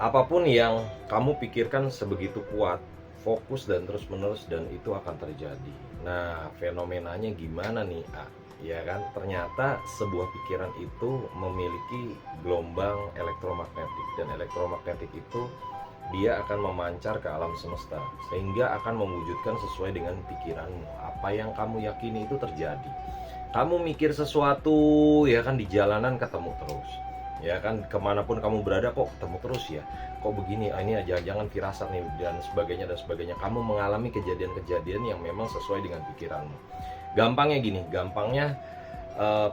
Apapun yang kamu pikirkan sebegitu kuat, fokus dan terus-menerus dan itu akan terjadi. Nah, fenomenanya gimana nih, A? Ya kan, ternyata sebuah pikiran itu memiliki gelombang elektromagnetik dan elektromagnetik itu dia akan memancar ke alam semesta sehingga akan mewujudkan sesuai dengan pikiranmu. Apa yang kamu yakini itu terjadi. Kamu mikir sesuatu ya kan di jalanan ketemu terus, ya kan kemanapun kamu berada kok ketemu terus ya, kok begini, ini aja jangan firasat nih dan sebagainya dan sebagainya. Kamu mengalami kejadian-kejadian yang memang sesuai dengan pikiranmu. Gampangnya gini, gampangnya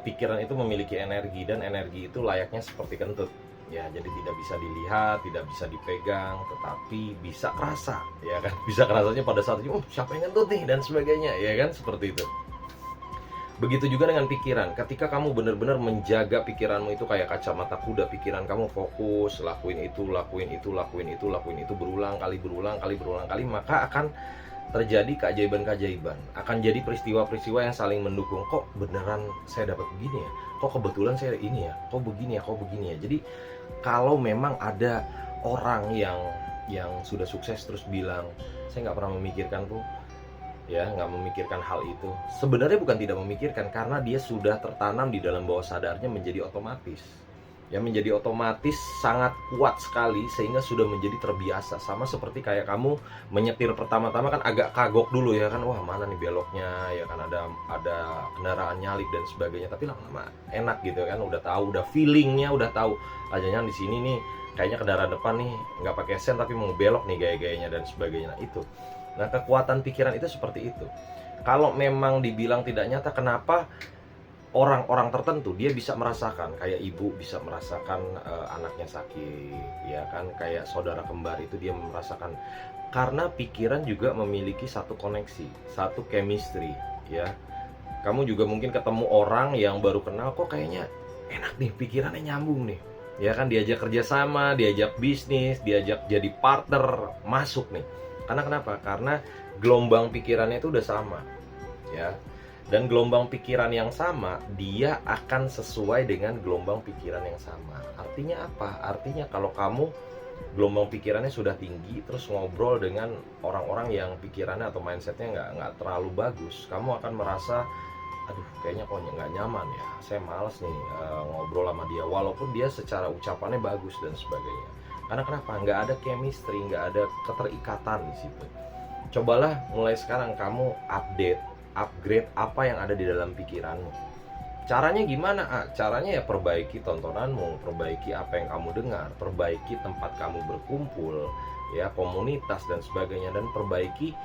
pikiran itu memiliki energi dan energi itu layaknya seperti kentut ya, jadi tidak bisa dilihat, tidak bisa dipegang, tetapi bisa kerasa ya kan. Bisa kerasanya pada saat itu, siapa yang kentut nih dan sebagainya ya kan, seperti itu. Begitu juga dengan pikiran. Ketika kamu benar-benar menjaga pikiranmu itu kayak kacamata kuda, pikiran kamu fokus, lakuin itu, lakuin itu, lakuin itu, lakuin itu berulang kali, berulang kali, berulang kali, maka akan terjadi keajaiban-keajaiban. Akan jadi peristiwa-peristiwa yang saling mendukung. Kok beneran saya dapat begini ya? Kok kebetulan saya ini ya? Kok begini ya? Kok begini ya? Jadi kalau memang ada orang yang sudah sukses terus bilang, saya nggak pernah memikirkan tuh, ya nggak memikirkan hal itu, sebenarnya bukan tidak memikirkan, karena dia sudah tertanam di dalam bawah sadarnya menjadi otomatis ya, menjadi otomatis sangat kuat sekali sehingga sudah menjadi terbiasa. Sama seperti kayak kamu menyetir pertama-tama kan agak kagok dulu ya kan, wah mana nih beloknya ya kan, ada kendaraan nyalip dan sebagainya, tapi lama-lama enak gitu kan, udah tahu, udah feelingnya, udah tahu aja di sini nih kayaknya kendaraan depan nih nggak pakai sen tapi mau belok nih gaya-gayanya dan sebagainya. Nah itu, nah kekuatan pikiran itu seperti itu. Kalau memang dibilang tidak nyata, kenapa orang-orang tertentu dia bisa merasakan, kayak ibu bisa merasakan anaknya sakit ya kan, kayak saudara kembar itu dia merasakan, karena pikiran juga memiliki satu koneksi, satu chemistry ya. Kamu juga mungkin ketemu orang yang baru kenal, kok kayaknya enak nih, pikirannya nyambung nih ya kan, diajak kerjasama, diajak bisnis, diajak jadi partner, masuk nih. Karena kenapa? Karena gelombang pikirannya itu udah sama ya. Dan gelombang pikiran yang sama, dia akan sesuai dengan gelombang pikiran yang sama. Artinya apa? Artinya kalau kamu gelombang pikirannya sudah tinggi, terus ngobrol dengan orang-orang yang pikirannya atau mindsetnya nggak terlalu bagus, kamu akan merasa, aduh kayaknya kok nggak nyaman ya, saya malas nih ngobrol sama dia, walaupun dia secara ucapannya bagus dan sebagainya. Karena kenapa? Nggak ada chemistry, nggak ada keterikatan di situ. Cobalah mulai sekarang kamu upgrade apa yang ada di dalam pikiranmu. Caranya gimana? Caranya ya perbaiki tontonanmu, perbaiki apa yang kamu dengar, perbaiki tempat kamu berkumpul, ya komunitas dan sebagainya, dan perbaiki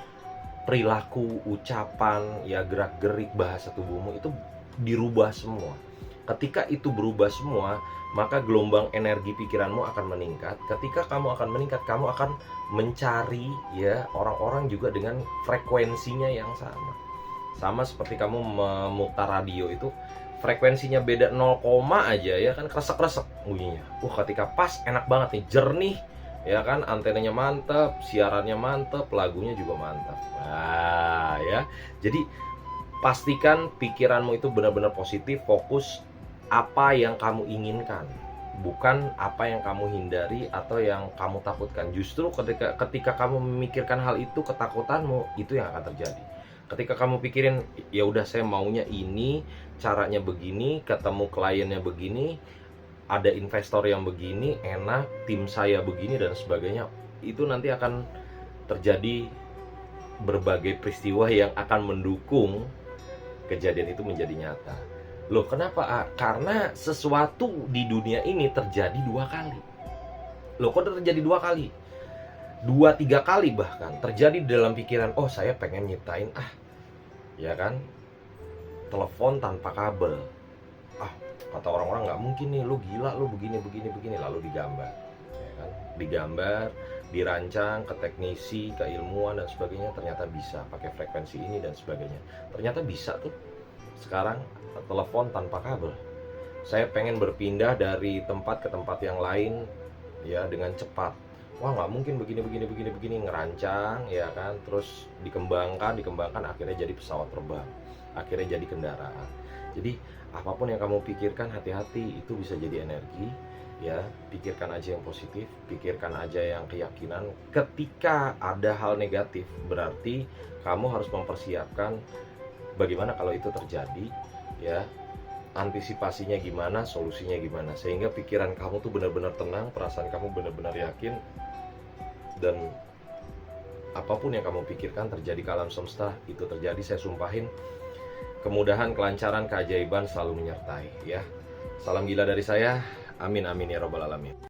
perilaku, ucapan, ya gerak-gerik bahasa tubuhmu itu dirubah semua. Ketika itu berubah semua, maka gelombang energi pikiranmu akan meningkat. Ketika kamu akan meningkat, kamu akan mencari ya orang-orang juga dengan frekuensinya yang sama. Sama seperti kamu memutar radio itu, frekuensinya beda 0, aja ya kan, kresek-kresek bunyinya. Ketika pas enak banget nih, jernih ya kan, antenanya mantap, siarannya mantap, lagunya juga mantap. Nah ya, jadi pastikan pikiranmu itu benar-benar positif, fokus apa yang kamu inginkan, bukan apa yang kamu hindari atau yang kamu takutkan. Justru ketika kamu memikirkan hal itu, ketakutanmu itu yang akan terjadi. Ketika kamu pikirin, ya udah saya maunya ini, caranya begini, ketemu kliennya begini, ada investor yang begini, enak, tim saya begini dan sebagainya, itu nanti akan terjadi berbagai peristiwa yang akan mendukung kejadian itu menjadi nyata. Loh kenapa? Karena sesuatu di dunia ini terjadi 2 kali. Loh kok terjadi 2 kali? 2-3 kali bahkan terjadi di dalam pikiran. Oh saya pengen nyiptain ya kan, telepon tanpa kabel. Kata orang-orang nggak mungkin nih, lu gila, lu begini, lalu digambar ya kan? Digambar, dirancang ke teknisi, ke ilmuwan dan sebagainya, ternyata bisa pakai frekuensi ini dan sebagainya. Ternyata bisa tuh sekarang telepon tanpa kabel. Saya pengen berpindah dari tempat ke tempat yang lain ya dengan cepat. Wah nggak mungkin begini, ngerancang ya kan, terus dikembangkan, akhirnya jadi pesawat terbang, akhirnya jadi kendaraan. Jadi apapun yang kamu pikirkan, hati-hati, itu bisa jadi energi. ya. Pikirkan aja yang positif, pikirkan aja yang keyakinan. Ketika ada hal negatif, berarti kamu harus mempersiapkan bagaimana kalau itu terjadi, ya. Antisipasinya gimana, solusinya gimana, sehingga pikiran kamu tuh benar-benar tenang, perasaan kamu benar-benar yakin, dan apapun yang kamu pikirkan terjadi ke alam semesta, itu terjadi. Saya sumpahin kemudahan, kelancaran, keajaiban selalu menyertai, ya. Salam gila dari saya. Amin amin ya robbal alamin.